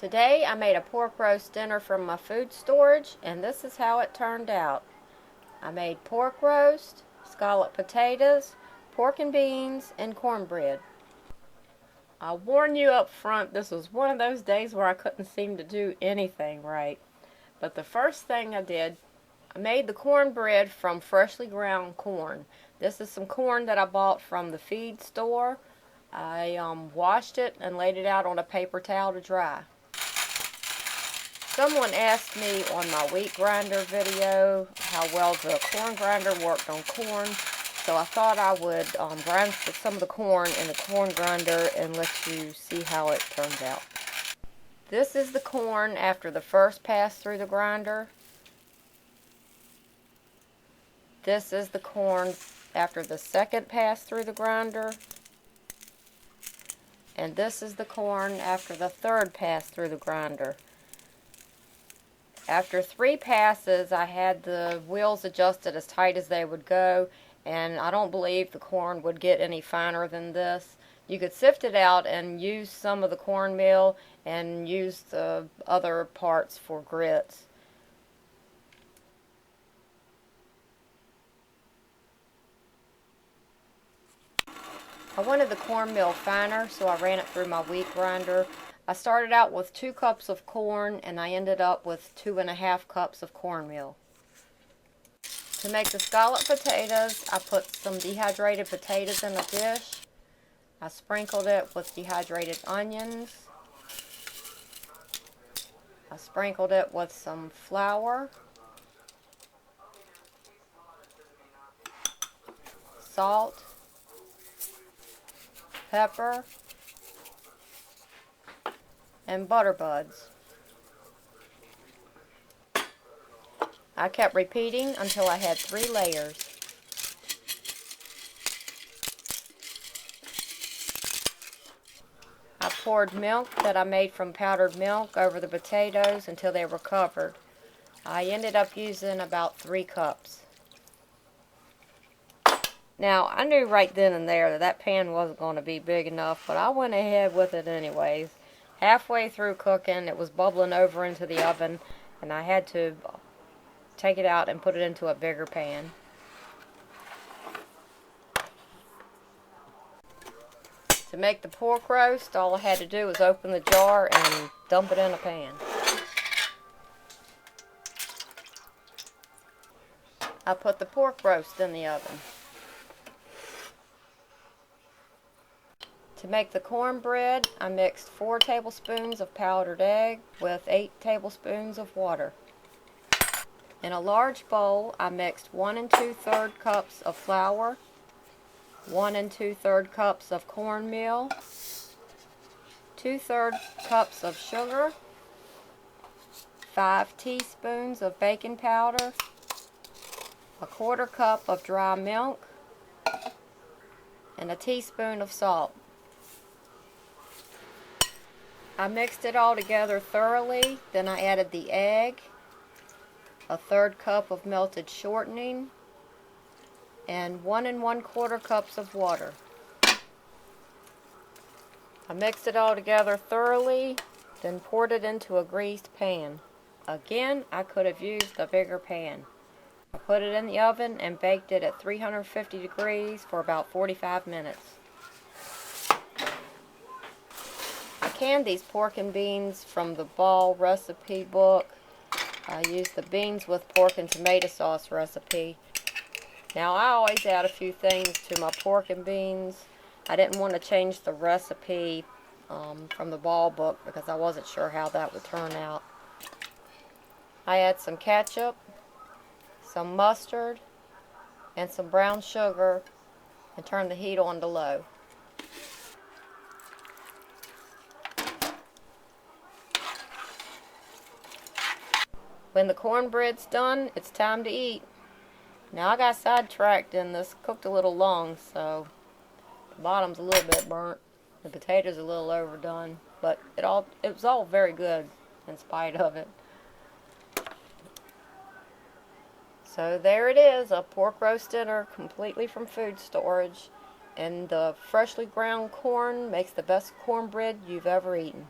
Today I made a pork roast dinner from my food storage, and this is how it turned out. I made pork roast, scalloped potatoes, pork and beans, and cornbread. I'll warn you up front, this was one of those days where I couldn't seem to do anything right. But the first thing I did, I made the cornbread from freshly ground corn. This is some corn that I bought from the feed store. I washed it and laid it out on a paper towel to dry. Someone asked me on my wheat grinder video how well the corn grinder worked on corn, so I thought I would grind some of the corn in the corn grinder and let you see how it turned out. This is the corn after the first pass through the grinder. This is the corn after the second pass through the grinder. And this is the corn after the third pass through the grinder. After 3 passes, I had the wheels adjusted as tight as they would go, and I don't believe the corn would get any finer than this. You could sift it out and use some of the cornmeal and use the other parts for grits. I wanted the cornmeal finer, so I ran it through my wheat grinder. I started out with 2 cups of corn, and I ended up with 2.5 cups of cornmeal. To make the scalloped potatoes, I put some dehydrated potatoes in a dish. I sprinkled it with dehydrated onions. I sprinkled it with some flour, salt, pepper, and butter buds. I kept repeating until I had 3 layers. I poured milk that I made from powdered milk over the potatoes until they were covered. I ended up using about 3 cups. Now, I knew right then and there that that pan wasn't going to be big enough, but I went ahead with it anyways. Halfway through cooking, it was bubbling over into the oven, and I had to take it out and put it into a bigger pan. To make the pork roast, all I had to do was open the jar and dump it in a pan. I put the pork roast in the oven. To make the cornbread, I mixed 4 tablespoons of powdered egg with 8 tablespoons of water. In a large bowl, I mixed 1 2/3 cups of flour, 1 2/3 cups of cornmeal, 2/3 cups of sugar, 5 teaspoons of baking powder, 1/4 cup of dry milk, and a teaspoon of salt. I mixed it all together thoroughly, then I added the egg, 1/3 cup of melted shortening, and 1 1/4 cups of water. I mixed it all together thoroughly, then poured it into a greased pan. Again, I could have used a bigger pan. I put it in the oven and baked it at 350 degrees for about 45 minutes. I canned these pork and beans from the Ball recipe book. I used the beans with pork and tomato sauce recipe. Now, I always add a few things to my pork and beans. I didn't want to change the recipe from the Ball book because I wasn't sure how that would turn out. I add some ketchup, some mustard, and some brown sugar, and turn the heat on to low. When the cornbread's done, it's time to eat. Now, I got sidetracked and this cooked a little long, so the bottom's a little bit burnt. The potatoes are a little overdone, but it was all very good in spite of it. So there it is, a pork roast dinner completely from food storage, and the freshly ground corn makes the best cornbread you've ever eaten.